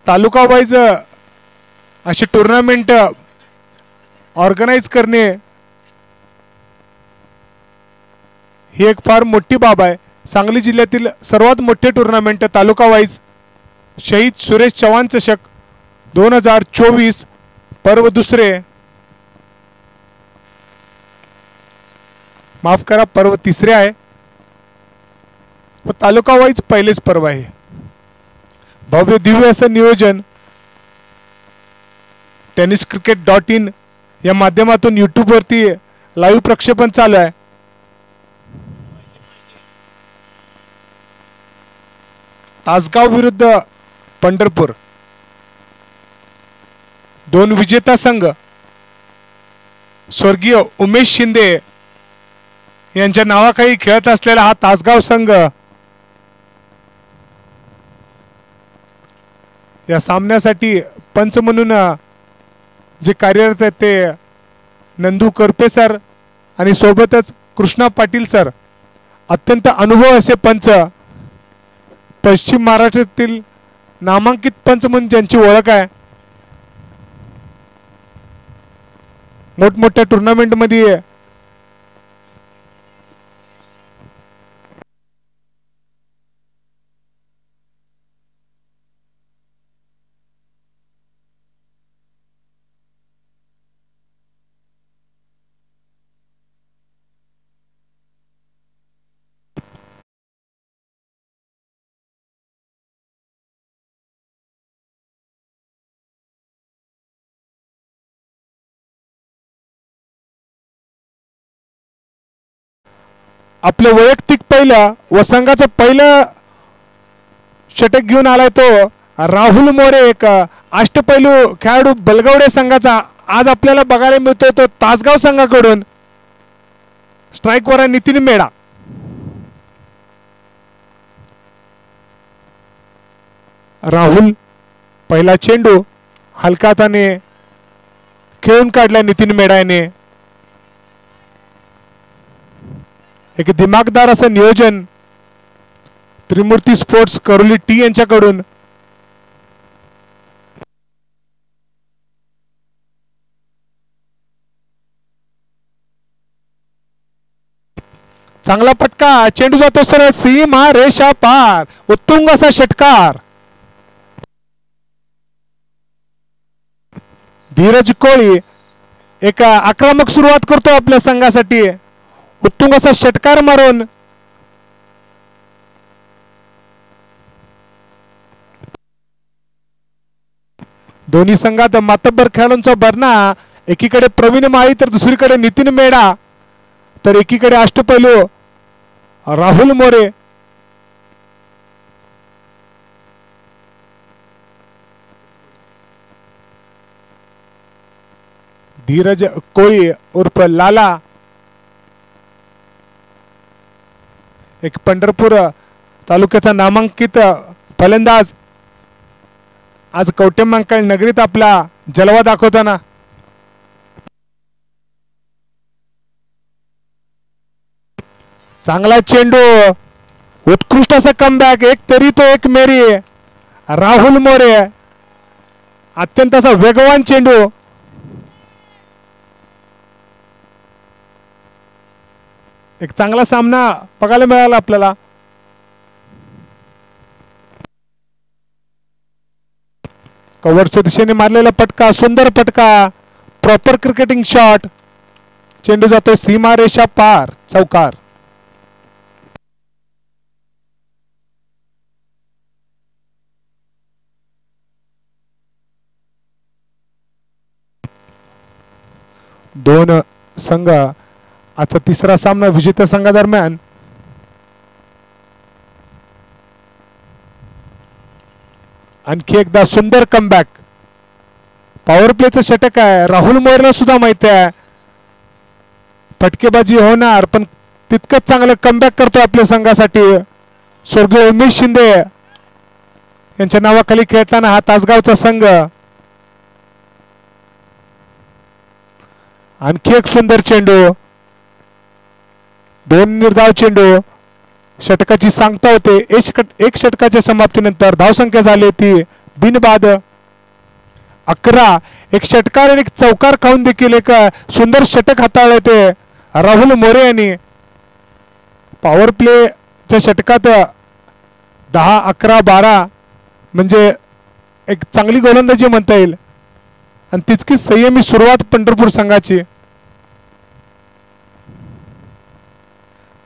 तालुका wise अशी tournament organise करणे ही एक फार मोठी बाब आहे। सांगली जिल्ह्यातील सर्वात मोठे टुर्नामेंट तालुका वाईज शहीद सुरेश चव्हाण चषक 2024 पर्व दुसरे, माफ करा पर्व तिसरे आहे व तालुका वाईज पहिलेच पर्व आहे। भव्य दिव्य असं नियोजन tenniscricket.in या माध्यमातून YouTube वरती लाईव्ह प्रक्षेपण चालू आहे। तासगाव विरुद्ध पंढरपूर, दोन विजेता संघ स्वर्गीय उमेश शिंदे यांच्या नावाखाली खेळत असलेला हा तासगाव संघ या सामन्यासाठी पंच म्हणून जे कार्यरत आहेत ते नंदू करपे सर आणि सोबतच कृष्णा पाटील सर, अत्यंत अनुभव असे पंच, पश्चिम महाराष्ट्रातील नामांकित पंच म्हणून ज्यांची ओळख आहे। मोठमोठ्या टुर्नामेंट मध्ये आपले वैयक्तिक पहिलं व संघाचं पहिलं षटक घेऊन आलाय तो राहुल मोरे, एक अष्टपैलू खेळाडू बलगवडे संघाचा आज आपल्याला बघायला मिळतोय तो तासगाव संघाकडून। स्ट्राइक वर नितीन मेडा, राहुल पहिला चेंडू हलका हाताने खेळून काढला नितीन मेडा याने। एक दिमागदार असं नियोजन त्रिमूर्ती स्पोर्ट्स करोली टी यांच्याकडून। चांगला पटका, चेंडू जातो सरळ सीमा रेषा पार, उत्तुंग असा षटकार। धीरज कोळी एक आक्रमक सुरुवात करतो आपल्या संघासाठी, उत्तुंग असा षटकार मारून दोन्ही संघात मातब्बर खेळाडूंचा भरणा, एकीकडे प्रवीण माळी तर दुसरीकडे नितीन मेडा, तर एकीकडे अष्टपैलू राहुल मोरे। धीरज कोळी उर्फ लाला, एक पंढरपूर तालुक्याचा नामांकित फलंदाज, आज कवटेमंकाळ नगरीत आपला जलवा दाखवताना। चांगला चेंडू, उत्कृष्ट असा कमबॅक, एक तरी तो एक मेरी, राहुल मोरे अत्यंत असा वेगवान चेंडू। एक चांगला सामना बघायला मिळाला आपल्याला। कव्हरच्या दिशेने मारलेला पटका, सुंदर पटका, प्रॉपर क्रिकेटिंग शॉट, चेंडू जातो सीमा रेषा पार, चौकार। दोन संघ आता तिसरा सामना विजेत्या संघादरम्यान। आणखी एकदा सुंदर कमबॅक, पॉवर प्लेचं षटक आहे, राहुल मोरेला सुद्धा माहिती आहे फटकेबाजी होणार, पण तितकंच चांगलं कमबॅक करतो आपल्या संघासाठी स्वर्गीय उमेश शिंदे यांच्या नावाखाली खेळताना हा तासगावचा संघ। आणखी एक सुंदर चेंडू, दोन निर्धाव चेंडू, षटकाची सांगता होते। एक षटकाच्या समाप्तीनंतर धावसंख्या झाली ती बिनबाद 11 एक षटकार आणि एक चौकार खाऊन देखील एक सुंदर षटक हाताळले ते राहुल मोरे यांनी पॉवर प्लेच्या षटकात 10 11 12 म्हणजे एक चांगली गोलंदाजी म्हणता येईल आणि तितकीच संयमी सुरुवात पंढरपूर संघाची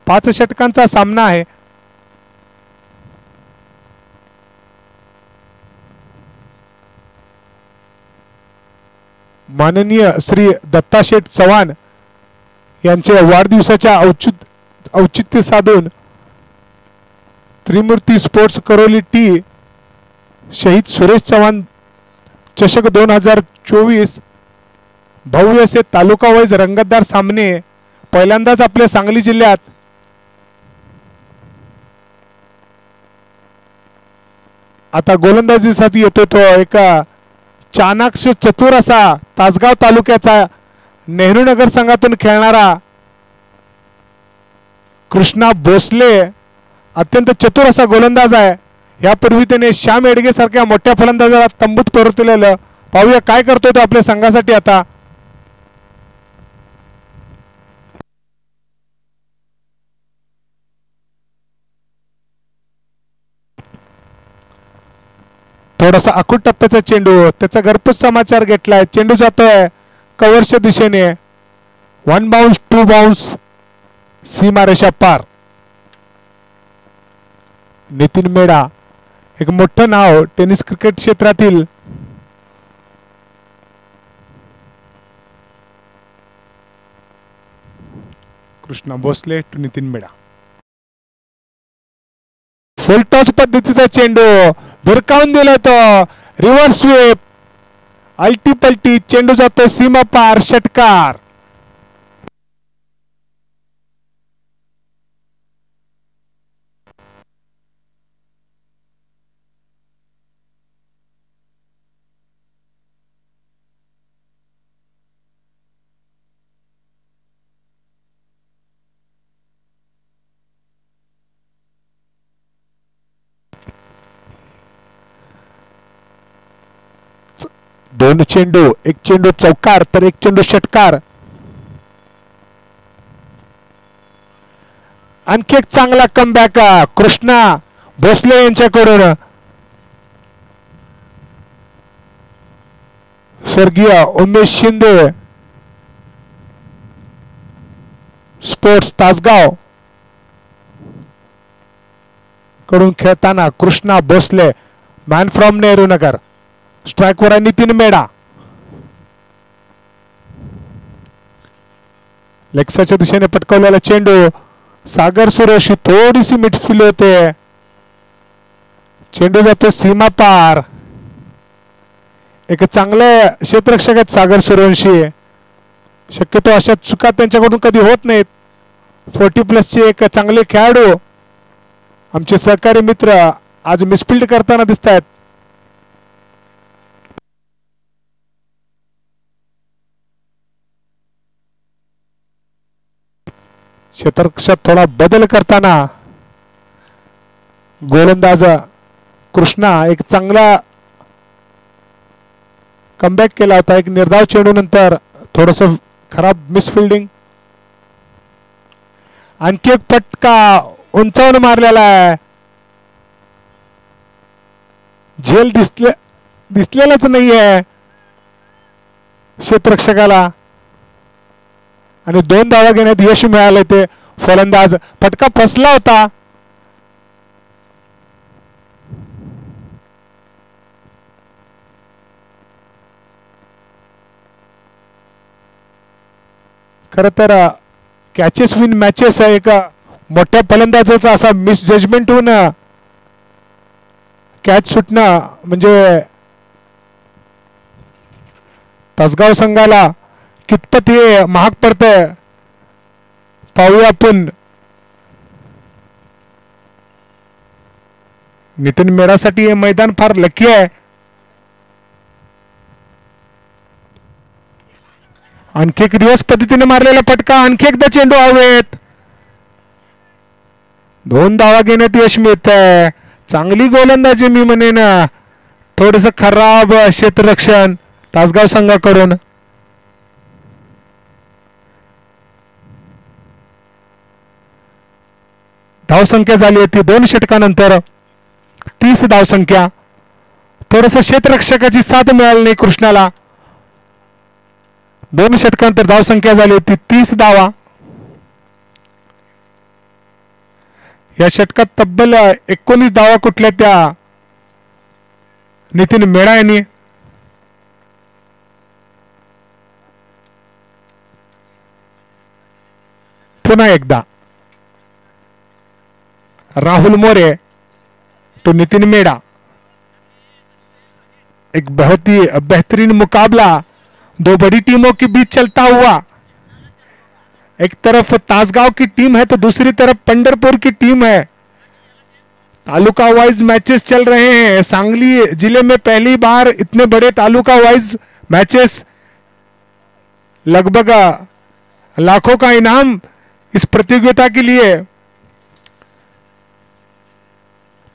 5 षटकांचा सामना आहे. माननीय श्री दत्ताशेठ चव्हाण यांच्या वाढदिवसाच्या औचित्य साधून त्रिमूर्ती स्पोर्ट्स करोली टी शहीद सुरेश चव्हाण चषक 2024 भव्य असे तालुका वाईज रंगतदार सामने पहिल्यांदाच आपल्या सांगली जिल्ह्यात आता गोलंदाजीसाठी येतो तो एका चाणाक्ष चतुर असा तासगाव तालुक्याचा नेहरू नगर संघातून खेळणारा कृष्णा भोसले अत्यंत चतुर असा गोलंदाज आहे. यापूर्वी त्याने श्याम एडगे सारख्या मोठ्या फलंदाजाला तंबूत परतलेलं. पाहूया काय करतोय तो आपल्या संघासाठी आता. थोडासा आखूट टप्प्याचा चेंडू त्याचा घरपोच समाचार घेतलाय. चेंडू जातोय कव्हरच्या दिशेने. 1 बाउन्स 2 बाउन्स सीमारेषा पार. नितीन मेढा एक मोठं नाव टेनिस क्रिकेट क्षेत्रातील. Krishna Bhosale to Nitin Medha. Full toss पद्धतीचा चेंडू भिरकावून दिला तो. रिव्हर्स स्वीप अल्टी पलटी चेंडू जातो सीमा पार. षटकार. दोन चेंडू, एक चेंडू चौकार तर एक चेंडू षटकार. आणखी एक चांगला कमबॅक कृष्णा भोसले यांच्याकडून. स्वर्गीय उमेश शिंदे स्पोर्ट्स तासगाव कडून खेळताना कृष्णा भोसले मॅन फ्रॉम नेहरू नगर. स्ट्राइकवर आहे नितीन मेढा. लेक्साच्या दिशेने पटकवलेला चेंडू सागर सुरेशी थोडीशी मिडफील्ड होते. चेंडू जातो सीमा पार. एक चांगले क्षेत्ररक्षक आहेत सागर सूर्यवंशी. शक्यतो अशा चुका त्यांच्याकडून कधी होत नाहीत. 40+ चे एक चांगले खेळाडू आमचे सहकारी मित्र आज मिसफिल्ड करताना दिसत आहेत. क्षेत्ररक्षात थोडा बदल करताना गोलंदाज कृष्णा एक चांगला कमबॅक केला होता. एक निर्धाव चेंडू नंतर थोडस खराब मिसफिल्डिंग. आणखी एक फटका उंचावून मारलेला आहे. झेल दिसलेलाच नाहीये क्षेत्ररक्षकाला आणि 2 धावा घेण्यात यश मिळाले. ते फलंदाज फटका फसला होता. खर तर कॅचेस विन मॅचेस एक मोठ्या फलंदाजाचा असा मिस जजमेंट होऊन कॅच सुटणं म्हणजे तासगाव संघाला कितपत हे महाग पडतंय पाहूया आपण. नितीन मेढासाठी हे मैदान फार लकी आहे. आणखी एक रिवर्स पद्धतीने मारलेला फटका. आणखी एकदा चेंडू हवेत. 2 धावा घेण्यात यश मिळतंय. चांगली गोलंदाजी मी म्हणेन थोडस खराब क्षेत्ररक्षण तासगाव संघाकडून. धावसंख्या झाली होती 2 षटकानंतर 30 धावसंख्या. थोडस क्षेत्ररक्षकाची साथ मिळाली नाही कृष्णाला. 2 षटकानंतर धावसंख्या झाली होती 30 धावा. या षटकात तब्बल 19 धावा कुठल्या त्या नितीन मेढा यांनी. पुन्हा एकदा राहुल मोरे तो नितिन मेढा. एक बहुत ही बेहतरीन मुकाबला 2 बड़ी टीमों के बीच चलता हुआ. एक तरफ तासगांव की टीम है तो दूसरी तरफ पंढरपुर की टीम है. तालुका वाइज मैचेस चल रहे हैं. सांगली जिले में पहली बार इतने बड़े तालुका वाइज मैचेस. लगभग लाखों का इनाम इस प्रतियोगिता के लिए.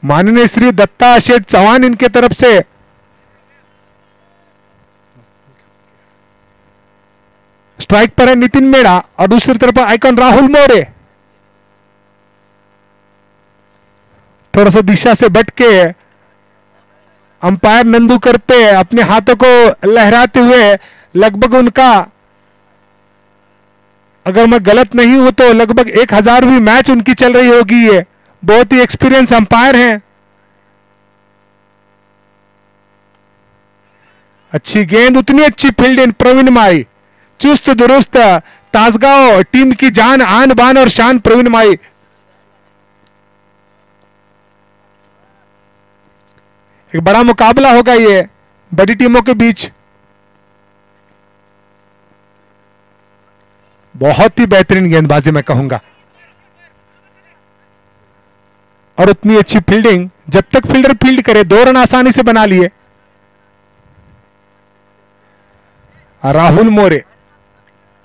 माननीय श्री दत्ता शेठ चौहान इनके तरफ से स्ट्राइक पर है नितिन मेढा और दूसरी तरफ आइकॉन राहुल मोरे. थोड़ा सा दिशा से भटके अंपायर नंदूकर पे अपने हाथों को लहराते हुए लगभग उनका, अगर मैं गलत नहीं हूं तो लगभग 1000वीं मैच उनकी चल रही होगी. ये बहुत ही एक्सपीरियंस अंपायर हैं. अच्छी गेंद, उतनी अच्छी फील्डिंग प्रवीण माई. चुस्त दुरुस्त तासगांव टीम की जान, आन बान और शान प्रवीण माई. एक बड़ा मुकाबला होगा ये बड़ी टीमों के बीच. बहुत ही बेहतरीन गेंदबाजी मैं कहूंगा और उतनी अच्छी फील्डिंग. जब तक फील्डर फील्ड करे 2 रन आसानी से बना लिए. राहुल मोरे,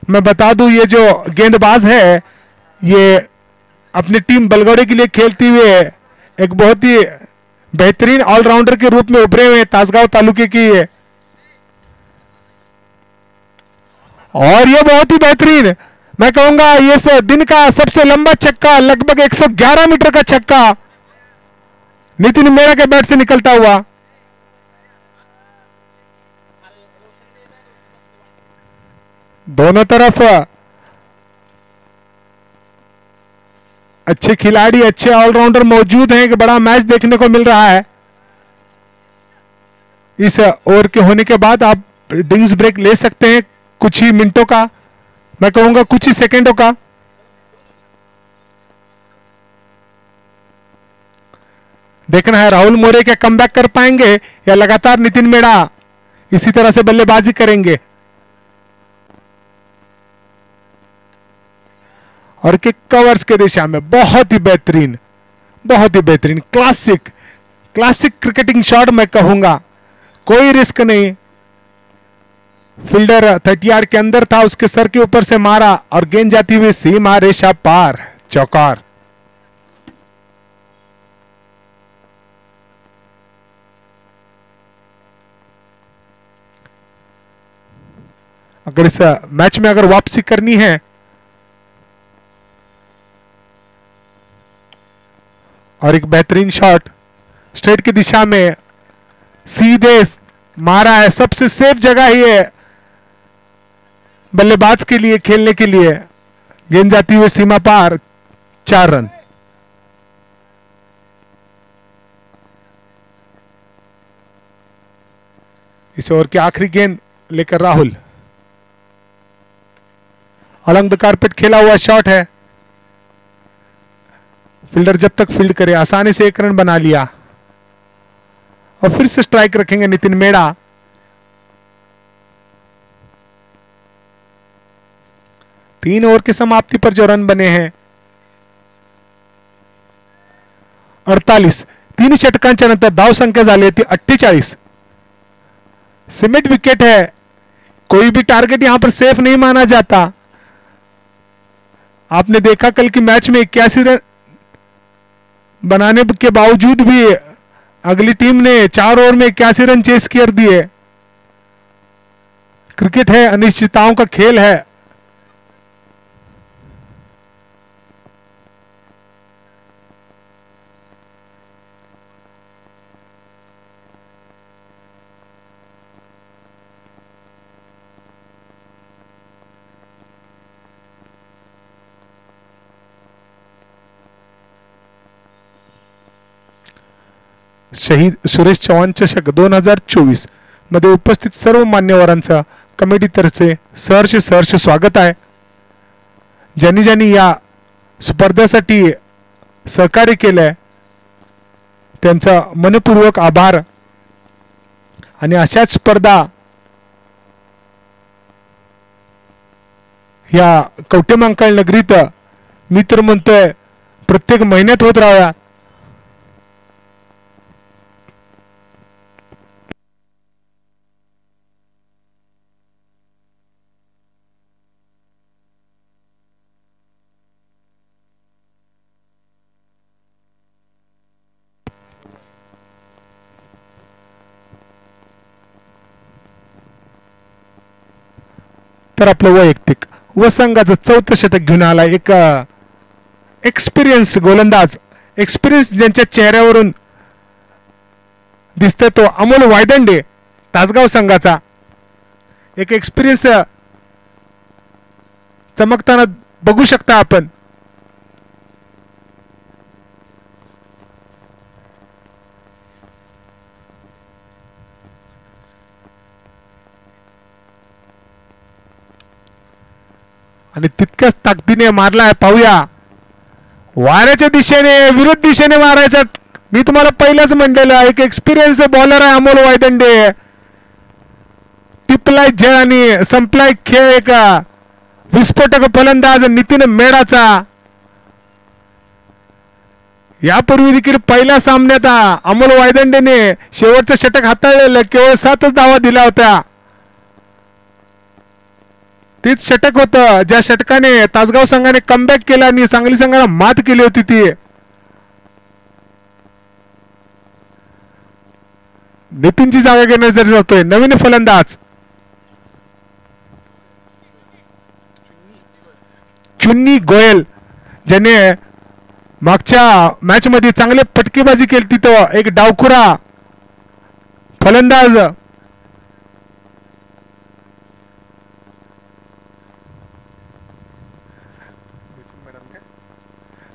मैं बता दूं ये जो गेंदबाज है ये अपनी टीम बलगौड़े के लिए खेलते हुए एक बहुत ही बेहतरीन ऑलराउंडर के रूप में उभरे हुए तासगांव तालुके की है. और ये बहुत ही बेहतरीन, मैं कहूंगा ये दिन का सबसे लंबा छक्का, लगभग 111 मीटर का छक्का नितिन मेढा के बैट से निकलता हुआ. दोनों तरफ अच्छे खिलाड़ी, अच्छे ऑलराउंडर मौजूद हैं. कि बड़ा मैच देखने को मिल रहा है. इस ओवर के होने के बाद आप ड्रिंक्स ब्रेक ले सकते हैं कुछ ही मिनटों का, मैं कहूंगा कुछ ही सेकंडों का. देखना है राहुल मोरे क्या कमबैक कर पाएंगे या लगातार नितिन मेढा इसी तरह से बल्लेबाजी करेंगे. और किक कवर्स के दिशा में बहुत ही बेहतरीन, बहुत ही बेहतरीन क्लासिक क्रिकेटिंग शॉट मैं कहूंगा. कोई रिस्क नहीं. फील्डर 30 यार्ड के अंदर था, उसके सर के ऊपर से मारा और गेंद जाती हुई सीमा रेशा पार. चौकार. अगर इस मैच में अगर वापसी करनी है और एक बेहतरीन शॉट स्ट्रेट की दिशा में सीधे मारा है. सबसे सेफ जगह ही है बल्लेबाज के लिए खेलने के लिए. गेंद जाती हुई सीमा पार. 4 रन. इस ओवर की आखिरी गेंद लेकर राहुल. अलॉन्ग द कारपेट खेला हुआ शॉट है. फील्डर जब तक फील्ड करे आसानी से 1 रन बना लिया. और फिर से स्ट्राइक रखेंगे नितिन मेढा. तीन ओवर की समाप्ति पर जो रन बने हैं 48. 3 षटकांच्या नंतर धाव संख्या झाली होती 48. सिमेंट विकेट है. कोई भी टारगेट यहां पर सेफ नहीं माना जाता. आपने देखा कल की मैच में 81 रन बनाने के बावजूद भी अगली टीम ने 4 ओवर में 81 रन चेस कर दिए। क्रिकेट है, अनिश्चितताओं का खेल है। शहीद सुरेश चव्हाण चषक 2024 मध्ये उपस्थित सर्व मान्यवरांचा कमिटीतर्फे सहर्ष स्वागत आहे। ज्यांनी ज्यांनी या स्पर्धेसाठी सहकार्य केलंय त्यांचा मनपूर्वक आभार। आणि अशाच स्पर्धा या कवटेमहांकाळ नगरीत मी तर म्हणतोय प्रत्येक महिन्यात होत राहाव्या। तर आपलं वैयक्तिक व संघाचं 4थं षटक घेऊन आला एक एक्सपिरियन्स गोलंदाज, एक्सपिरियन्स ज्यांच्या चेहऱ्यावरून दिसतोय तो अमोल वायदंडे तासगाव संघाचा। एक एक्सपिरियन्स चमकताना बघू शकता आपण। आणि तितक्याच ताकदीने मारलाय, पाहूया। वाऱ्याच्या दिशेने विरुद्ध दिशेने मारायचा। मी तुम्हाला पहिलाच म्हणलेलं एक एक्सपिरियन्स बॉलर आहे अमोल वायदंडे। टिपलाय झेल आणि संपलाय खेळ एक विस्फोटक फलंदाज नितीन मेडाचा। यापूर्वी देखील पहिल्या सामन्यात अमोल वायदंडेने शेवटचं षटक हाताळलेलं, केवळ 7च धावा दिल्या होत्या। तीच षटक होतं ज्या षटकाने तासगाव संघाने कमबॅक केला आणि सांगली संघाला मात केली होती ती। नितीनची जागा घेण्यासाठी जातोय नवीन फलंदाज चुन्नी गोयल, ज्याने मागच्या मॅच मध्ये चांगले फटकेबाजी केली। तिथं एक डावखुरा फलंदाज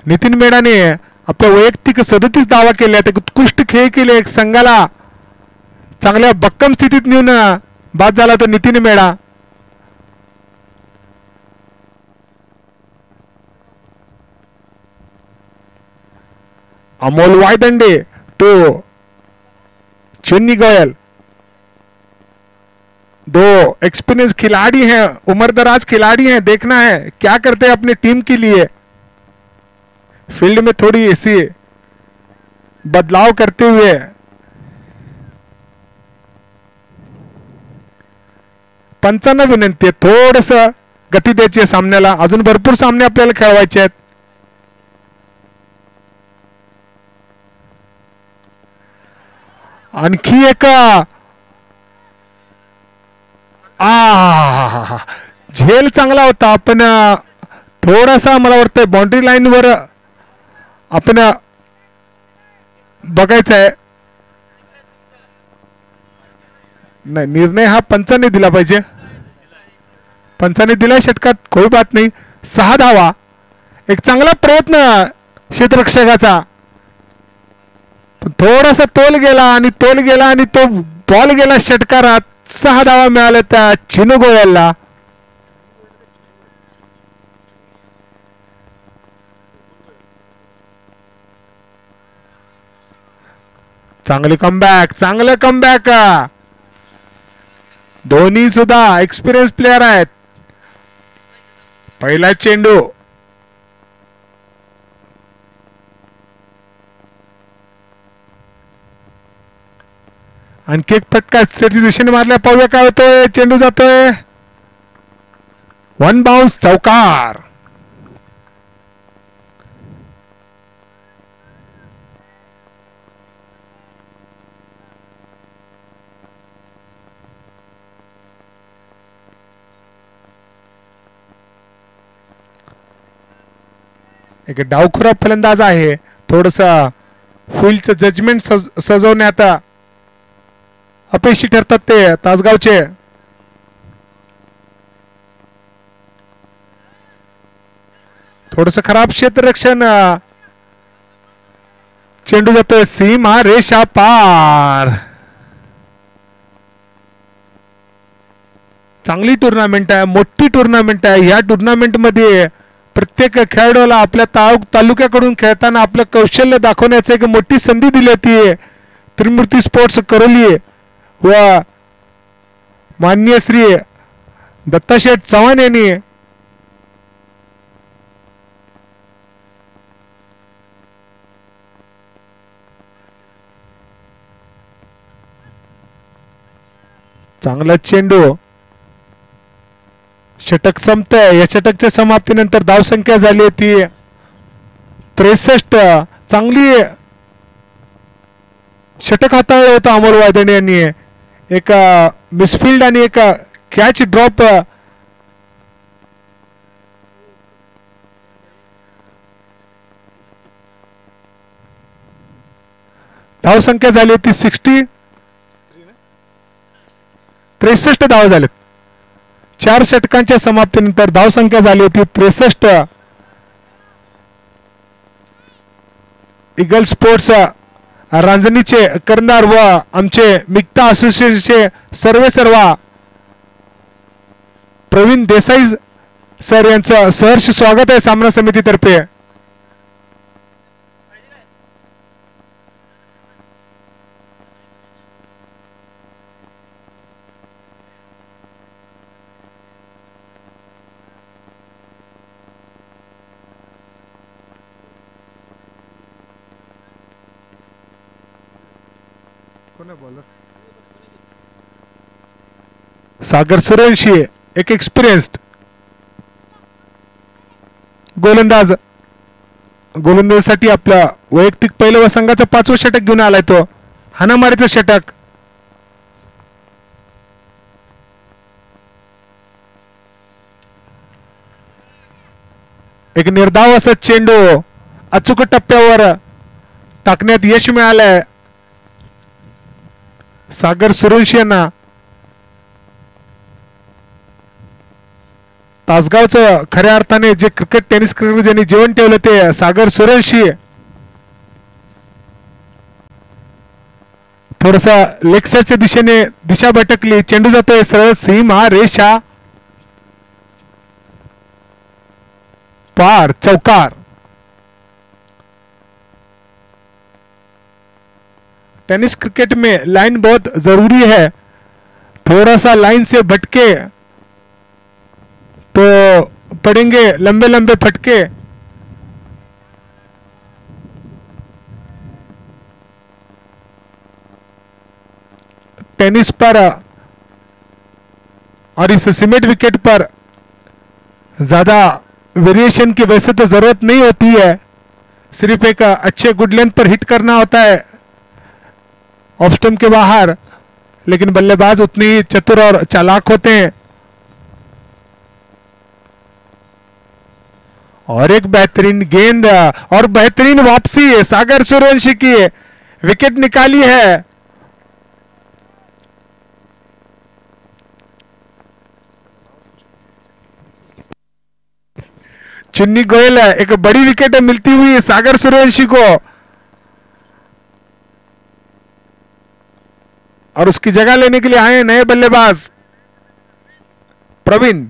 नितीन मेडाने आपल्या वैयक्तिक 37 धावा केल्या। उत्कृष्ट खेळ केले, एक संघाला चांगल्या भक्कम स्थितीत नेऊन बाद झाला तो नितीन मेडा। अमोल वायदंडे तो चुन्नी गोयल, दो एक्सपीरियंस खिलाड़ी हैं, उम्रदराज खिलाड़ी हैं। देखना है क्या करते हैं अपनी टीम के लिए। फील्ड में थोड़ी ऐसी बदलाव करते हुए पंचांना विनंती आहे थोडस गती द्यायची आहे सामन्याला। अजून भरपूर सामने आपल्याला खेळवायचे आहेत। आणखी एक झेल चांगला होता, पण थोडासा मला वाटतं बाउंड्री लाईन वर आपण बघायचं आहे। नाही, निर्णय हा पंचाने दिला पाहिजे। पंचाने दिलाय षटकात, कोई बात नाही। 6 धावा, एक चांगला प्रयत्न क्षेत्ररक्षकाचा, थोडासा तोल गेला आणि तो बॉल गेला षटकारात। 6 धावा मिळाल्या त्या चिनू गोयलला। चांगले कमबॅक दोन्ही सुद्धा एक्सपिरियन्स प्लेयर आहेत। पहिला चेंडू आणखी एक फटका त्याची दिशेने मारल्या, पाहूया काय होतोय। चेंडू जातोय 1 बाउन्स, चौकार। एक डावखुरा फलंदाज आहे. थोडसा फील्डचं जजमेंट सजवण्यात अपयशी ठरतात ते तासगावचे. थोडस खराब क्षेत्ररक्षण. चेंडू जातोय सीमा रेषा पार. चांगली टुर्नामेंट आहे, मोठी टुर्नामेंट आहे. या टुर्नामेंट मध्ये प्रत्येक खेळाडूला आपल्या तालुक्याकडून खेळताना आपलं कौशल्य दाखवण्याची एक मोठी संधी दिली होती त्रिमूर्ती स्पोर्ट्स करोली व माननीय श्री दत्ताशेठ चव्हाण यांनी. चांगला चेंडू. षटक संपतंय. या षटकच्या समाप्तीनंतर धावसंख्या झाली होती 63. चांगली षटक हाताळलं होतं अमोल वायदणे यांनी. एक मिसफिल्ड आणि एक कॅच ड्रॉप. धावसंख्या झाली होती 63 धाव झालेत. 4 षटकांच्या समाप्तीनंतर धावसंख्या झाली होती 63. इगल स्पोर्ट्स रांजणीचे करणार व आमचे मिक्ता असोसिएशनचे सर्व प्रवीण देसाई सर यांचं सहर्ष स्वागत आहे सामना समितीतर्फे. सागर सूर्यवंशी एक एक्सपिरियन्स्ड गोलंदाजासाठी आपला वैयक्तिक पहिलं व संघाचं 5वं षटक घेऊन आलाय तो. हाणामारीचं षटक. एक निर्धाव असं चेंडू अचूक टप्प्यावर टाकण्यात यश मिळालंय सागर सूर्यवंशी यांना. तासगावचं खऱ्या अर्थाने जे टेनिस क्रिकेट ज्यांनी जीवन ठेवलं ते सागर सूर्यवंशी. थोडसा लेक्सरच्या दिशेने दिशा भटकली. चेंडू जातोय सरळ सीमा रेषा पार. चौकार. टेनिस क्रिकेट में लाइन बहुत जरूरी है. थोड़ा सा लाइन से भटके तो पड़ेंगे लंबे लंबे फटके. टेनिस पर और इस सीमेंट विकेट पर ज्यादा वेरिएशन की वैसे तो जरूरत नहीं होती है. सिर्फ एक अच्छे गुड लेंथ पर हिट करना होता है ऑफ स्टंप के बाहर. लेकिन बल्लेबाज उतनी ही चतुर और चालाक होते हैं. और एक बेहतरीन गेंद और बेहतरीन वापसी सागर सूर्यवंशी की. विकेट निकाली है. चुन्नी गोयल एक बड़ी विकेट मिलती हुई सागर सूर्यवंशी को और उसकी जगह लेने के लिए आए नए बल्लेबाज प्रवीण.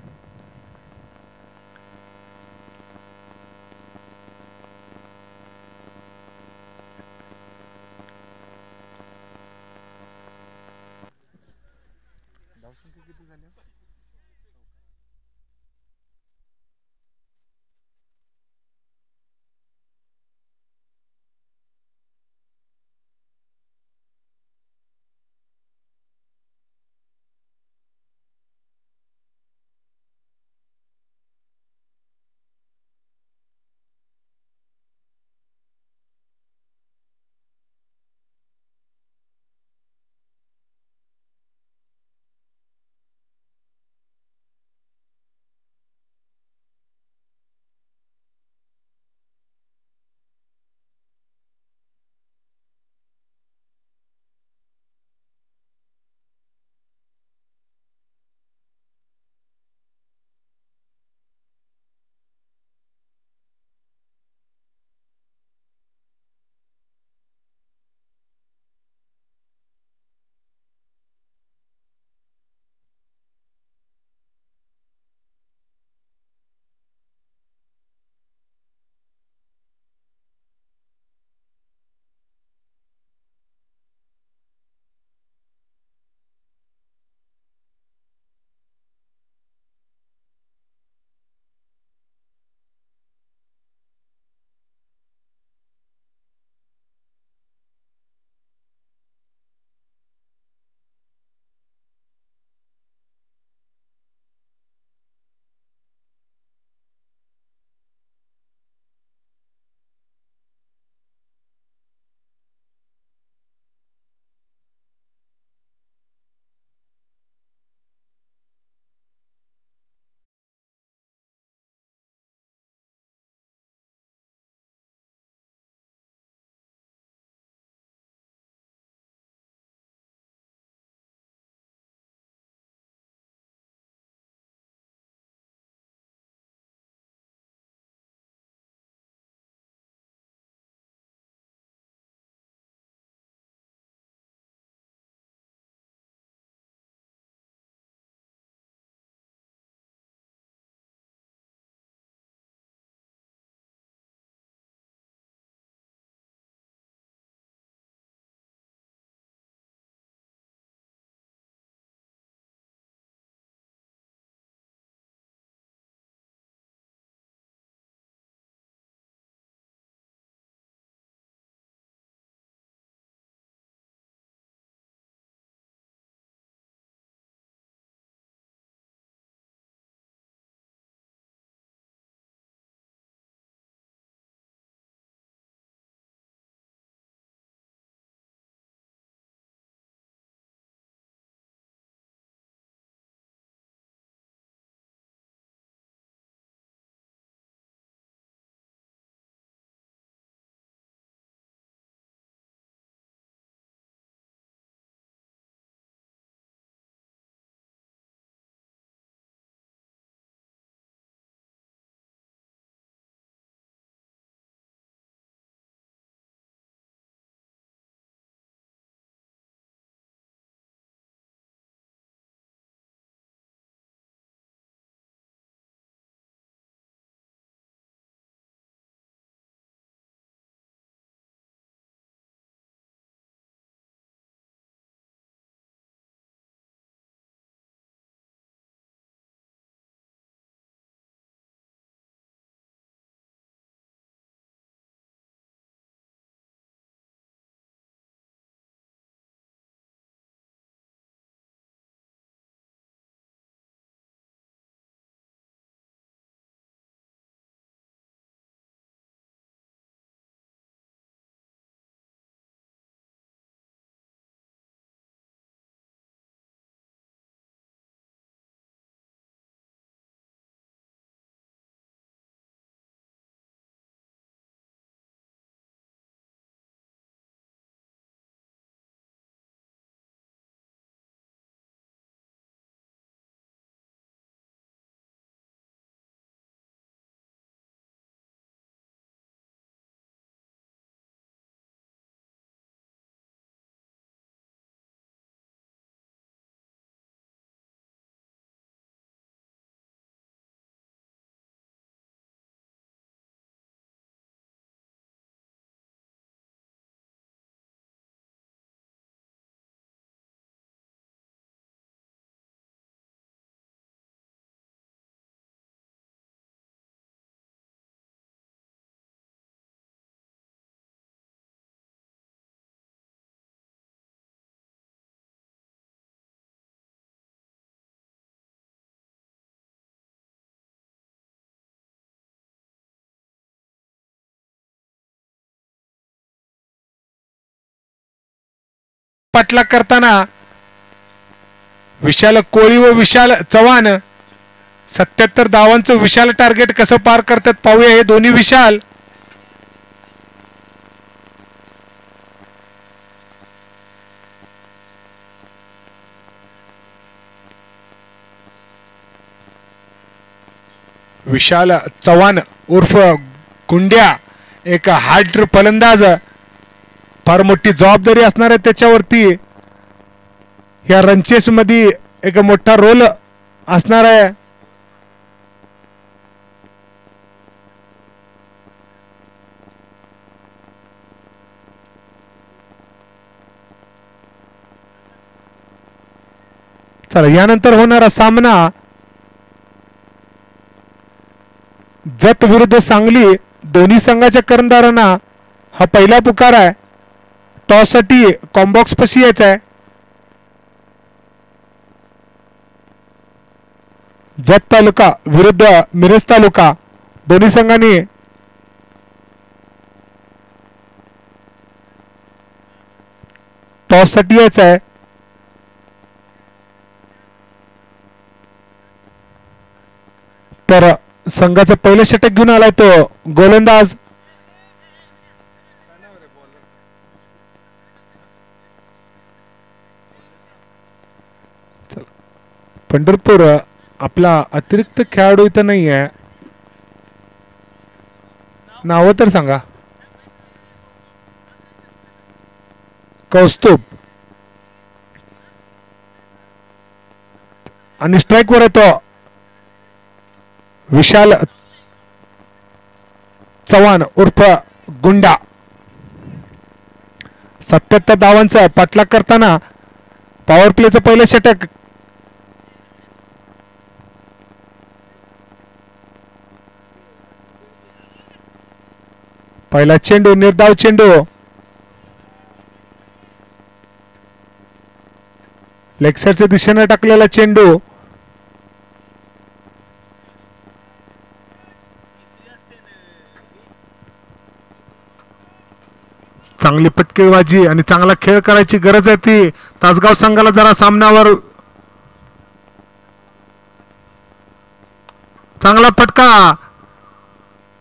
पाठलाग करताना विशाल कोळी व विशाल चव्हाण 77 धावांचं विशाल टार्गेट कसं पार करतात पाहूया. हे दोन्ही विशाल विशाल चव्हाण उर्फ गुंड्या एक हार्ड फलंदाज, फार मोठी जबाबदारी असणार आहे त्याच्यावरती. या रनचेस मध्ये एक मोठा रोल असणार आहे. चला यानंतर होणारा सामना जत विरुद्ध सांगली. दोन्ही संघाच्या कर्णधारांना हा पहिला पुकार आहे. टॉस साठी कॉम्बॉक्स पशी यायचा आहे. जत तालुका विरुद्ध मिरज तालुका, दोन्ही संघांनी टॉस साठी यायचा आहे. तर संघाचं पहिलं षटक घेऊन आलाय तो गोलंदाज पंढरपूर. आपला अतिरिक्त खेळाडू इथं नाही आहे, नाव तर सांगा. कौस्तुभ आणि स्ट्राईक वर येतो विशाल चव्हाण उर्फ गुंडा. 77 धावांचा पाठलाग करताना पॉवर प्लेचं पहिलं षटक. पहिला चेंडू निर्धाव चेंडू, लेग साइडच्या दिशेने टाकलेला चेंडू. चांगली पटकेबाजी आणि चांगला खेळ करायची गरज आहे ती तासगाव संघाला. जरा सामन्यावर चांगला फटका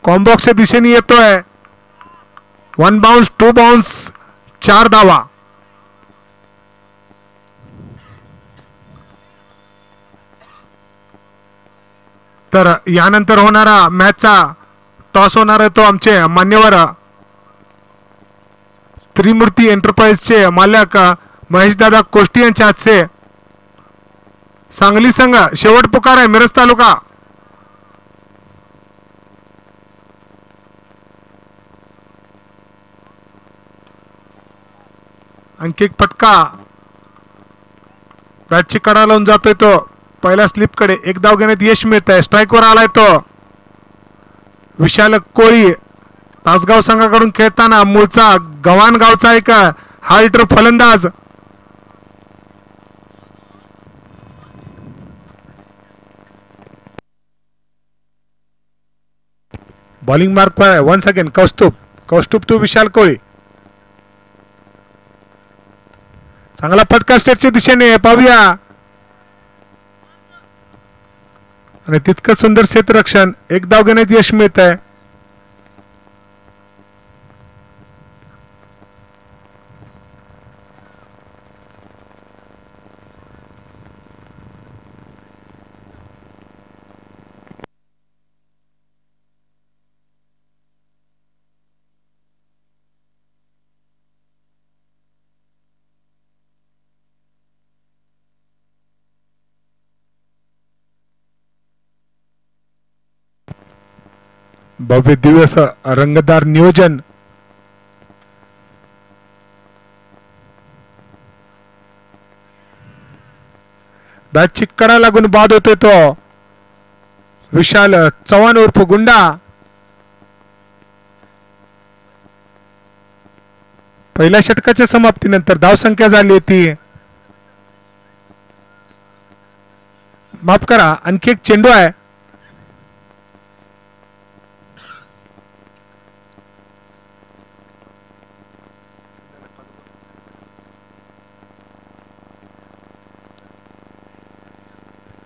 कॉम्बॉक्सच्या दिशेने येतोय. 1 बाउन्स 2 बाउन्स 4 धावा. तर यानंतर होणारा मॅचचा टॉस होणार आहे तो आमचे मान्यवर त्रिमूर्ती एंटरप्राइजचे मालक महेशदादा कोष्टी यांच्या हातचे. सांगली संघ शेवट पुकार आहे मिरज तालुका. आणखी एक फटका बॅटची कडा लावून जातोय तो पहिल्या स्लिप कडे. एक धाव घेण्यात यश मिळत आहे. स्ट्राईक वर आलाय तो विशाल कोळी. तासगाव संघाकडून खेळताना मूळचा गव्हाण गावचा एक हार्ड फलंदाज. बॉलिंग मार्क पर once again Kaustubh to Vishal Koli. चांगला फटका स्टेटच्या दिशेने पाहूया आणि तितकं सुंदर क्षेत्ररक्षण. एक धाव घेण्यात यश मिळत आहे. भव्य दिवस रंगतदार नियोजन. बॅटची कडा लागून बाद होतोय तो विशाल चव्हाण उर्फ गुंडा. पहिल्या षटकाच्या समाप्तीनंतर धावसंख्या झाली होती. माफ करा, आणखी एक चेंडू आहे.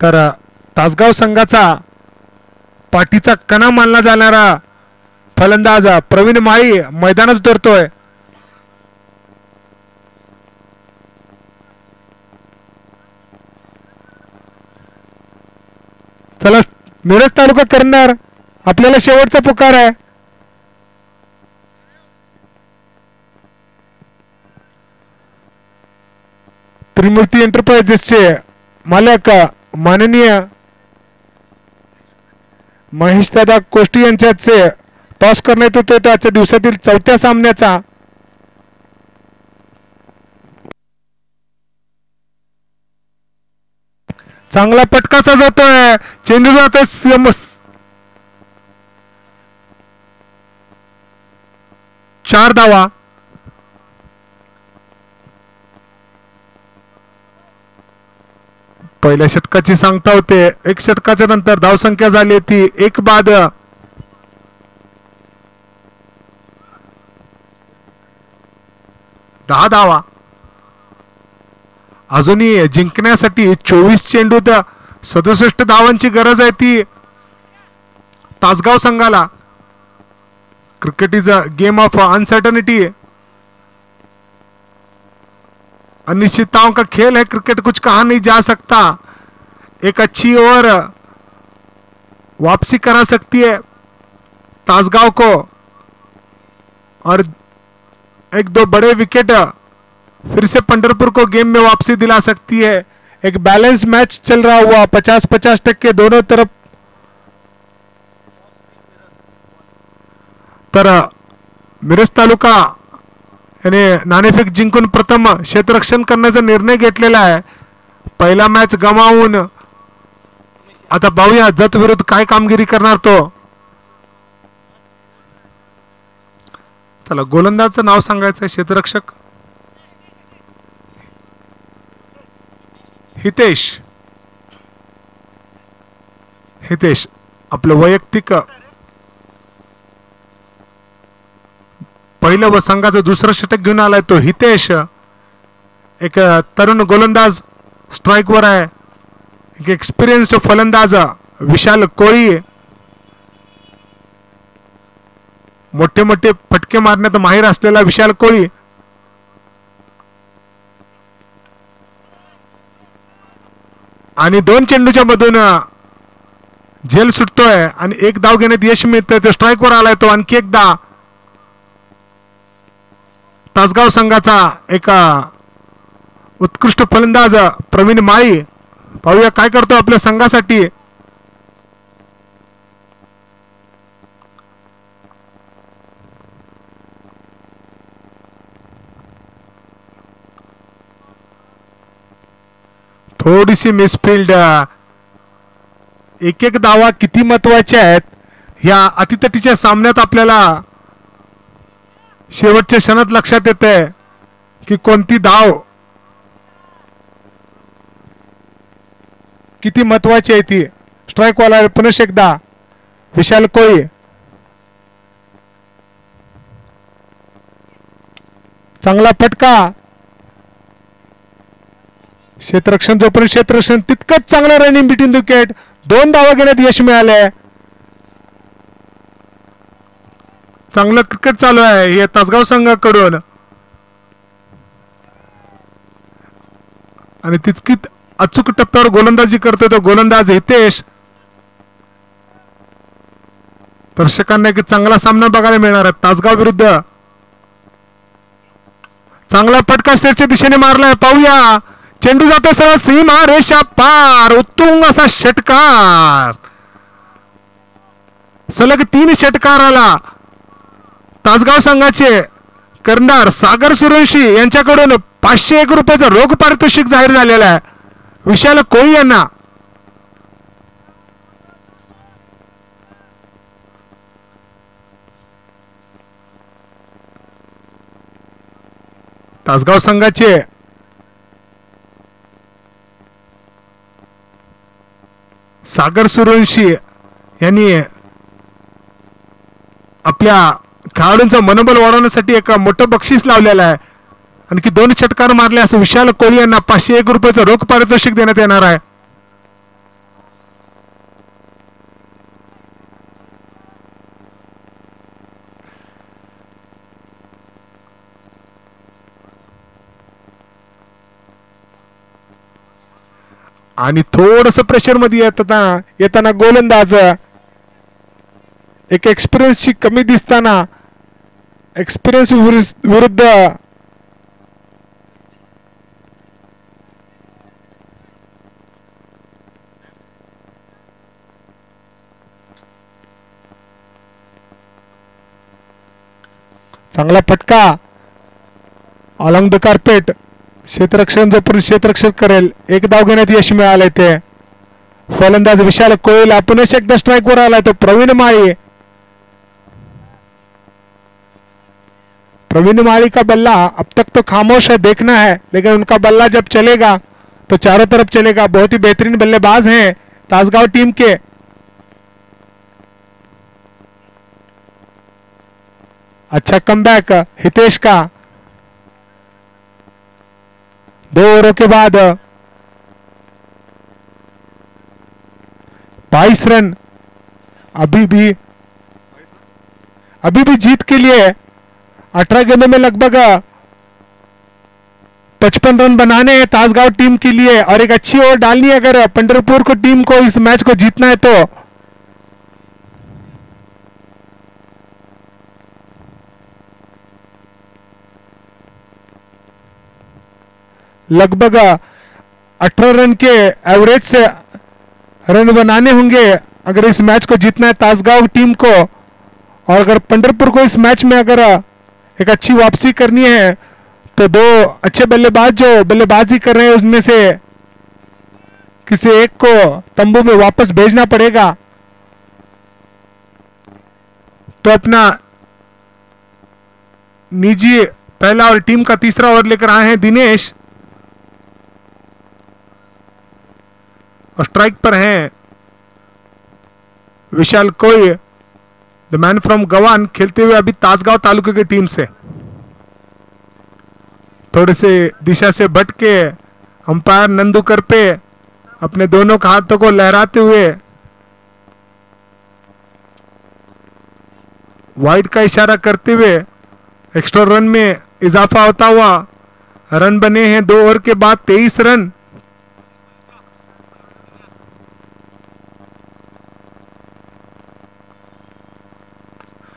तर तासगाव संघाचा पाठीचा कणा मानला जाणारा फलंदाज प्रवीण माळी मैदानात उतरतोय. चला मिरज तालुका करणार आपल्याला शेवटचा पुकार आहे. त्रिमूर्ती एंटरप्राइजेसचे मालक माननीय महेशदादा कोष्टी यांच्याचे टॉस करण्यात येतोय त्याच्या दिवसातील चौथ्या सामन्याचा. चांगला पटकाचा जातोय चेंडू जातोय 4 धावा. पहिल्या षटकाची सांगता होते. 1 षटकाच्या नंतर धावसंख्या झाली ती 1 बाद. दहा धावा. अजूनही जिंकण्यासाठी 24 चेंडूत 67 धावांची गरज आहे ती तासगाव संघाला. Cricket is a game of uncertainty. अनिश्चितताओं का खेल है. क्रिकेट कुछ कहा नहीं जा सकता. एक अच्छी ओवर वापसी करा सकती है तासगांव को और 1-2 बड़े विकेट फिर से पंढरपुर को गेम में वापसी दिला सकती है. एक बैलेंस मैच चल रहा हुआ 50-50% दोनों तरफ. तर मिरज तालुका याने नाणेफेक जिंकून प्रथम क्षेत्ररक्षण करण्याचा निर्णय घेतलेला आहे. पहिला मॅच गमावून आता पाहूया जत विरुद्ध काय कामगिरी करणार तो. चला गोलंदाजचं नाव सांगायचं आहे. क्षेत्ररक्षक हितेश आपलं वैयक्तिक पहिलं व संघाचं दुसरं षटक घेऊन आलाय तो हितेश. एक तरुण गोलंदाज स्ट्राइक वर आहे. एक एक्सपिरियन्स्ड फलंदाज विशाल कोळी. मोठे मोठे फटके मारण्यात माहिर असलेला विशाल कोळी. आणि 2 चेंडूच्या मधून झेल सुटतोय आणि 1 धाव घेण्यात यश मिळतंय. तो स्ट्राइक वर आलाय तो. आणखी एकदा तासगाव संघाचा एक उत्कृष्ट फलंदाज प्रवीण माळी. पाहूया काय करतो आपल्या संघासाठी. थोडीशी मिसफिल्ड. एक धावा किती महत्वाच्या आहेत ह्या अतितटीच्या सामन्यात आपल्याला शेवटच्या क्षणात लक्षात येते की कोणती धाव किती महत्वाची आहे ती. स्ट्राइक वाला पुनश एकदा विशाल कोळी. चांगला फटका. क्षेत्ररक्षण जोपर्यंत क्षेत्ररक्षण तितकंच चांगलं रनिंग बिटवीन विकेट. 2 धावा घेण्यात यश मिळाले. चांगलं क्रिकेट चालू आहे हे तासगाव संघाकडून. आणि तितकी अचूक टप्प्यावर गोलंदाजी करतोय तो गोलंदाज हितेश. दर्शकांना एक चांगला सामना बघायला मिळणार आहे तासगाव विरुद्ध. चांगला फटका स्टेटच्या दिशेने मारलाय. पाहूया चेंडू जातो सरळ सीमा रेषा पार. उत्तुंग असा षटकार. सलग 3 षटकार आला तासगाव संघाचे कर्णधार सागर सूर्यवंशी यांच्याकडून 501 रुपयाचं रोख पारितोषिक जाहीर झालेलं आहे विशाल कोळी यांना. तासगाव संघाचे सागर सूर्यवंशी यांनी आपल्या खेळाडूंचं मनोबल वाढवण्यासाठी एक मोठं बक्षीस लावलेलं आहे. आणखी 2 षटकार मारले असं विशाल कोळी यांना 501 रुपयाचं रोख पारितोषिक देण्यात येणार आहे. आणि थोडस प्रेशर मध्ये येताना गोलंदाज एक एक्सपिरियन्सची कमी दिसताना एक्सपिरियन्स विरुद्ध चांगला फटका अलॉंग द कार्पेट. क्षेत्ररक्षण जोपर्यंत क्षेत्ररक्षण करेल एक धाव घेण्यात यश मिळालंय ते. फलंदाज विशाल कोयल पुनः एकदा स्ट्राइक वर आलाय तो प्रवीण माळी. प्रवीण माली का बल्ला अब तक तो खामोश है, देखना है, लेकिन उनका बल्ला जब चलेगा तो चारों तरफ चलेगा. बहुत ही बेहतरीन बल्लेबाज हैं तासगांव टीम के. अच्छा कमबैक हितेश का. 2 ओवरों के बाद 22 रन. अभी भी जीत के लिए 18 गेंदों में लगभग 55 रन बनाने हैं तासगांव टीम के लिए और एक अच्छी ओवर डालनी है अगर पंढरपुर को टीम को इस मैच को जीतना है तो. लगभग 18 रन के एवरेज से रन बनाने होंगे अगर इस मैच को जीतना है तासगांव टीम को. और अगर पंढरपुर को इस मैच में अगर एक अच्छी वापसी करनी है तो 2 अच्छे बल्लेबाज जो बल्लेबाजी कर रहे हैं उसमें से किसी एक को तंबू में वापस भेजना पड़ेगा. तो अपना निजी पहला और टीम का तीसरा ओवर लेकर आए हैं दिनेश और स्ट्राइक पर हैं विशाल कोई द मैन फ्रॉम गवान खेलते हुए अभी तासगांव तालुके की टीम से. थोड़े से दिशा से भटके अंपायर नंदू करपे अपने दोनों हाथों को लहराते हुए वाइड का इशारा करते हुए एक्स्ट्रा रन में इजाफा होता हुआ रन बने हैं 2 ओवर के बाद 23 रन.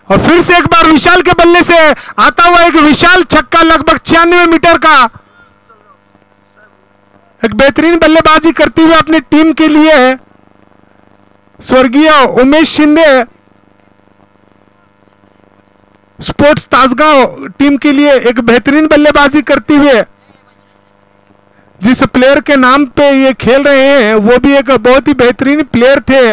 और फिर से एक बार विशाल के बल्ले से आता हुआ एक विशाल छक्का लगभग 96 मीटर का. एक बेहतरीन बल्लेबाजी करते हुए अपनी टीम के लिए स्वर्गीय उमेश शिंदे स्पोर्ट्स तासगांव टीम के लिए एक बेहतरीन बल्लेबाजी करते हुए जिस प्लेयर के नाम पे ये खेल रहे हैं वो भी एक बहुत ही बेहतरीन प्लेयर थे.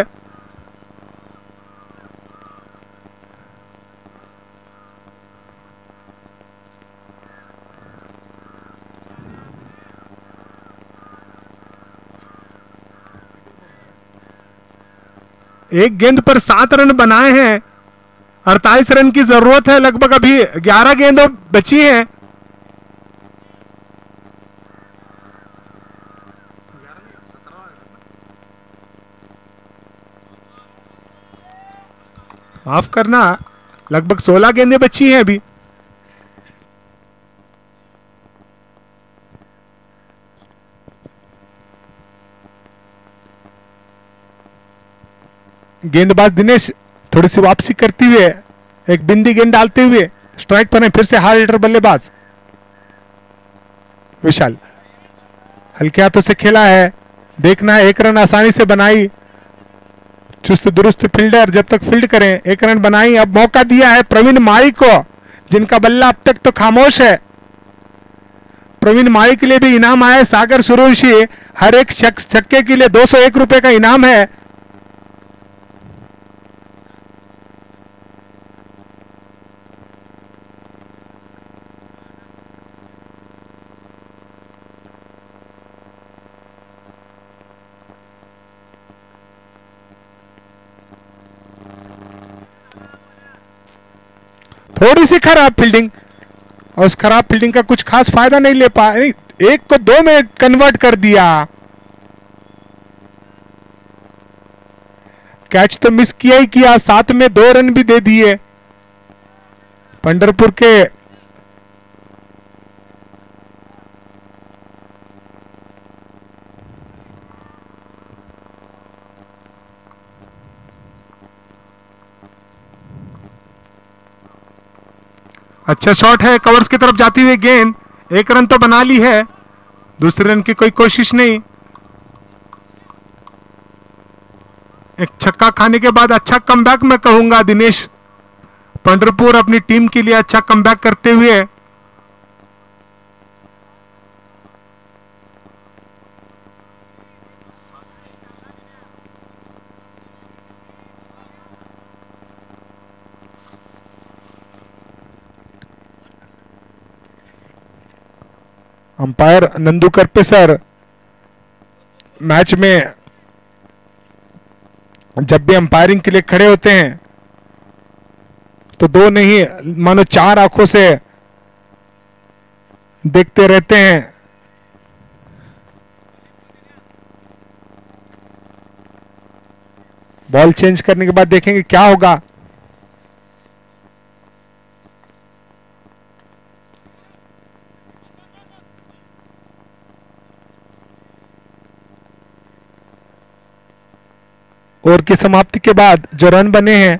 एक गेंद पर 7 रन बनाए हैं. 48 रन की जरूरत है. लगभग अभी 11 गेंदों बची हैं. माफ करना लगभग 16 गेंदें बची हैं अभी. गेंदबाज दिनेश थोड़ी सी वापसी करते हुए एक बिंदी गेंद डालते हुए स्ट्राइक पर है फिर से हार्ड हिटर बल्लेबाज विशाल. हल्के हाथों से खेला है. देखना है 1 रन आसानी से बनाई. चुस्त दुरुस्त फील्डर जब तक फील्ड करें 1 रन बनाई. अब मौका दिया है प्रवीण माई को जिनका बल्ला अब तक तो खामोश है. प्रवीण माई के लिए भी इनाम आया है सागर सुरवंशी. हर एक छक्के के लिए 201 रुपए का इनाम है. थोड़ी सी खराब फील्डिंग और उस खराब फील्डिंग का कुछ खास फायदा नहीं ले पाए. 1 को 2 में कन्वर्ट कर दिया. कैच तो मिस किया ही किया. 7 में 2 रन भी दे दिए. पंढरपुर के अच्छा शॉट है, कवर्स की तरफ जाती हुई गेंद, एक रन तो बना ली है, दूसरे रन की कोई कोशिश नहीं। एक छक्का खाने के बाद अच्छा कमबैक मैं कहूंगा, दिनेश पंढरपुर अपनी टीम के लिए अच्छा कमबैक करते हुए। Umpire Nandu Karpe sir match में जब भी अंपायरिंग के लिए खड़े होते हैं तो दो नहीं मानो चार आंखों से देखते रहते हैं। बॉल चेंज करने के बाद देखेंगे क्या होगा। ओवर की समाप्ति के बाद जो रन बने हैं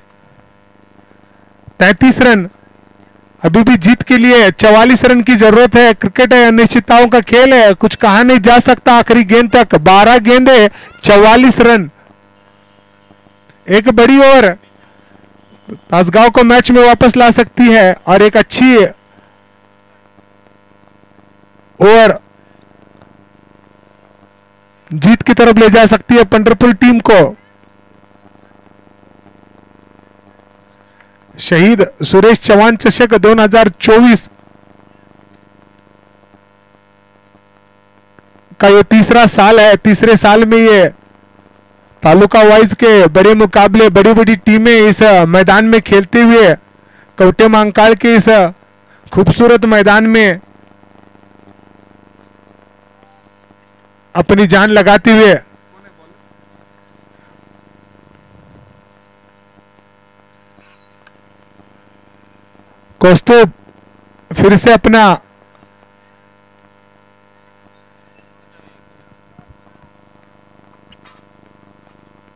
33 रन, अभी भी जीत के लिए 44 रन की जरूरत है। क्रिकेट है, अनिश्चितताओं का खेल है, कुछ कहा नहीं जा सकता आखिरी गेंद तक। 12 गेंदे 44 रन, एक बड़ी ओवर तासगांव को मैच में वापस ला सकती है और एक अच्छी ओवर जीत की तरफ ले जा सकती है पंढरपुर टीम को। शहीद सुरेश चौहान चषक 2024 का ये तीसरा साल है। तीसरे साल में ये तालुका वाइज के बड़े मुकाबले, बड़ी बड़ी टीमें इस मैदान में खेलते हुए कवटे मांकाड़ के इस खूबसूरत मैदान में अपनी जान लगाते हुए कौस्तुभ फिर से अपना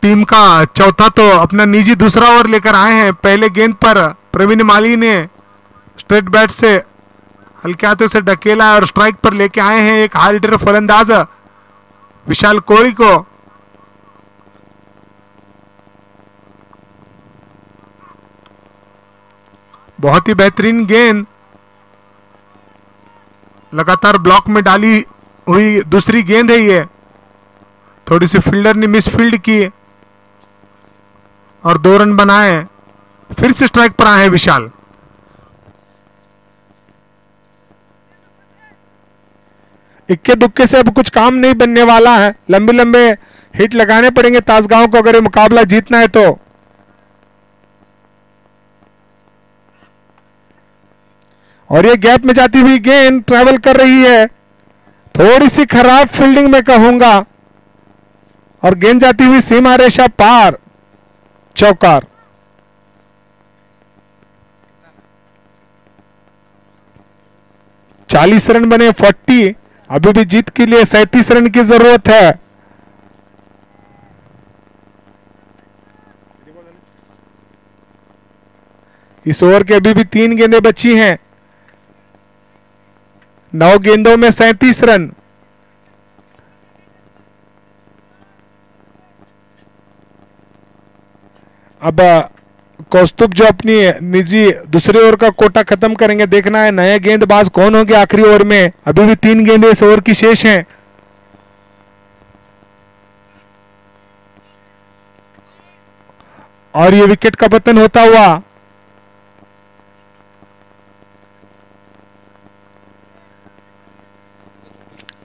टीम का चौथा तो अपना निजी दूसरा ओवर लेकर आए हैं। पहले गेंद पर प्रवीण माली ने स्ट्रेट बैट से हल्के हाथों से ढकेला और स्ट्राइक पर लेके आए हैं एक हार्ड हिटर फलंदाज विशाल कोहली को। बहुत ही बेहतरीन गेंद, लगातार ब्लॉक में डाली हुई दूसरी गेंद है ये। थोड़ी सी फील्डर ने मिसफील्ड की और 2 रन बनाए। फिर से स्ट्राइक पर आए हैं विशाल। इक्के दुक्के से अब कुछ काम नहीं बनने वाला है, लंबे लंबे हिट लगाने पड़ेंगे तासगांव को अगर ये मुकाबला जीतना है तो। और ये गैप में जाती हुई गेंद ट्रैवल कर रही है, थोड़ी सी खराब फील्डिंग में कहूंगा, और गेंद जाती हुई सीमा रेखा पार, चौकार। चालीस रन बने 40, अभी भी जीत के लिए 37 रन की जरूरत है। इस ओवर के अभी भी 3 गेंदें बची हैं, 9 गेंदों में 37 रन। अब कौस्तुभ जो अपनी निजी दूसरे ओवर का कोटा खत्म करेंगे, देखना है नए गेंदबाज कौन होंगे आखिरी ओवर में। अभी भी 3 गेंदें इस ओवर की शेष हैं। और ये विकेट का पतन होता हुआ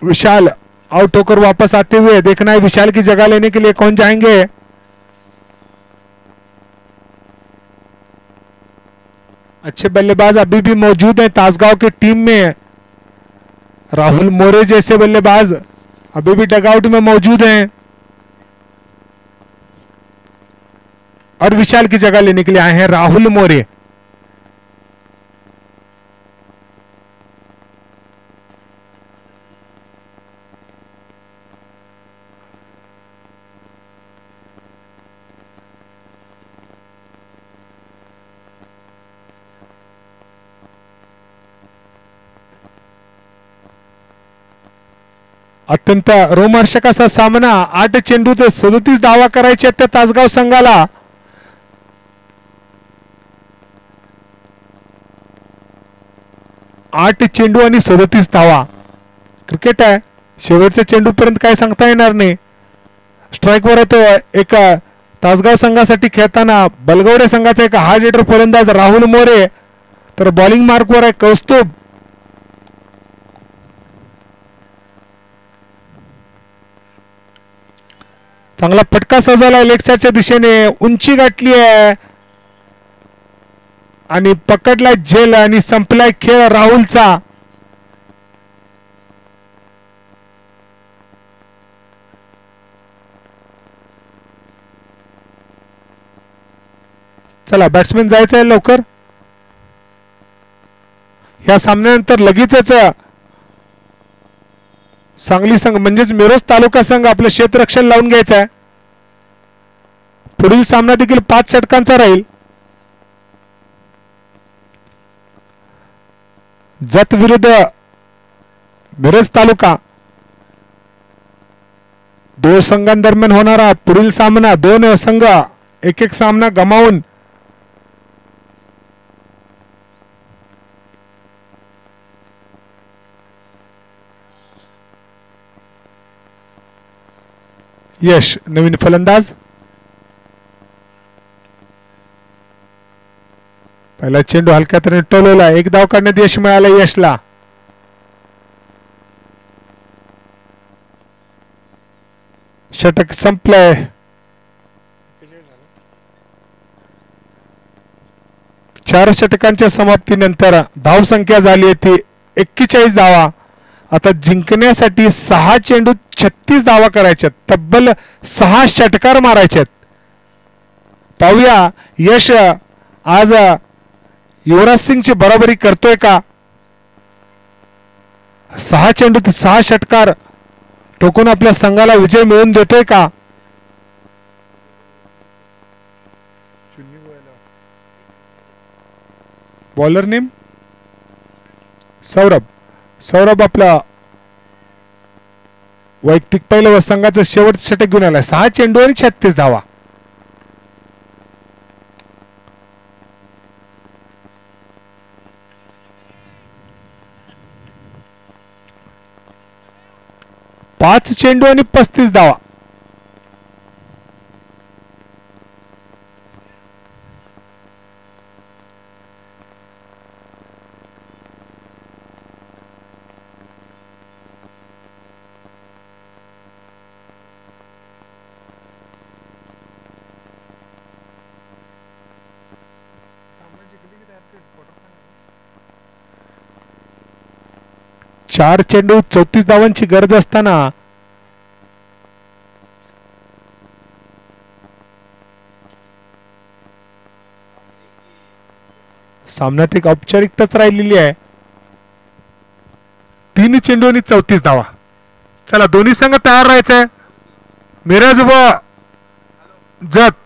विशाल आउट होकर वापस आते हुए, देखना है विशाल की जगह लेने के लिए कौन जाएंगे। अच्छे बल्लेबाज अभी भी मौजूद हैं तासगांव की टीम में। राहुल मोरे जैसे बल्लेबाज अभी भी डगआउट में मौजूद हैं और विशाल की जगह लेने के लिए आए हैं राहुल मोरे। अत्यंत रोमहर्षक असा सामना. 8 चेंडूत 37 धावा करायच्या त्या तासगाव संघाला. आठ चेंडू आणि 37 धावा. क्रिकेट आहे, शेवटच्या चेंडूपर्यंत काय सांगता येणार नाही. स्ट्राईकवर येतो एक तासगाव संघासाठी खेळताना बलगवडे संघाचा एक हार्ड हिटर फलंदाज राहुल मोरे. तर बॉलिंग मार्कवर आहे कौस्तुभ. चांगला फटका सजवलाय लेग साईडच्या दिशेने, उंची गाठली आहे आणि पकडलाय झेल आणि संपलाय खेळ राहुलचा. चला बॅट्समॅन जायचं आहे लवकर. या सामन्यानंतर लगेचच सांगली संघ म्हणजेच मिरज तालुका संघ आपलं क्षेत्ररक्षण लावून घ्यायचं आहे. पुढील सामना देखील 5 षटकांचा राहील. जत विरुद्ध मिरज तालुका, 2 संघांदरम्यान होणारा पुढील सामना. 2 संघ एक सामना गमावून यश नवीन फलंदाज. पहिला चेंडू हलक्या तऱ्हेने टोलवला. 1 धाव काढण्यात यश मिळालं यशला. षटक संपलंय. 4 षटकांच्या समाप्तीनंतर धावसंख्या झाली आहे ती 41 धावा. आता जिंकण्यासाठी 6 चेंडू 36 धावा करायच्यात. तब्बल 6 षटकार मारायच्यात. पाहूया यश आज युवराज सिंगची बरोबरी करतोय का. 6 चेंडूत 6 षटकार ठोकून आपल्या संघाला विजय मिळवून देतोय का. Bowler name Saurabh. सौरभ आपला वैयक्तिक पहिलं व संघाचं शेवटचं षटक घेऊन आलाय. 6 चेंडू आणि 36 धावा. पाच चेंडू आणि 35 धावा. चार चेंडू 34 धावांची गरज असताना सामन्यात एक औपचारिकताच राहिलेली आहे. 3 चेंडू आणि 34 धावा. चला दोन्ही संघ तयार राहायचंय. मिरज व जत.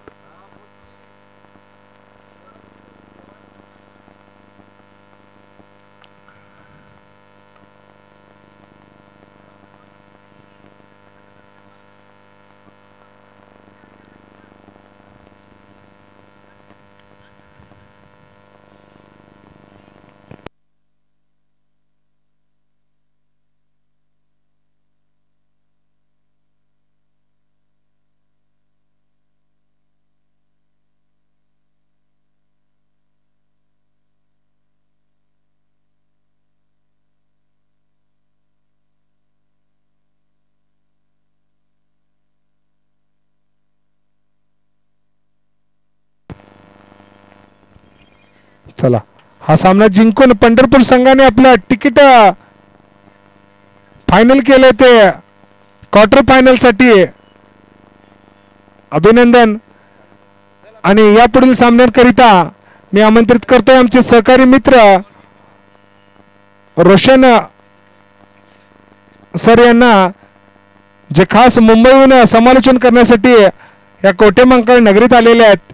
चला हा सामना जिंकून पंढरपूर संघाने आपलं तिकीट फायनल केलंय ते क्वार्टर फायनल साठी. अभिनंदन. आणि या पुढील सामन्यांकरिता मी आमंत्रित करतोय आमचे सहकारी मित्र रोशन सर यांना, जे खास मुंबईहून समालोचन करण्यासाठी या कोटेमंकाळ नगरीत आलेले आहेत.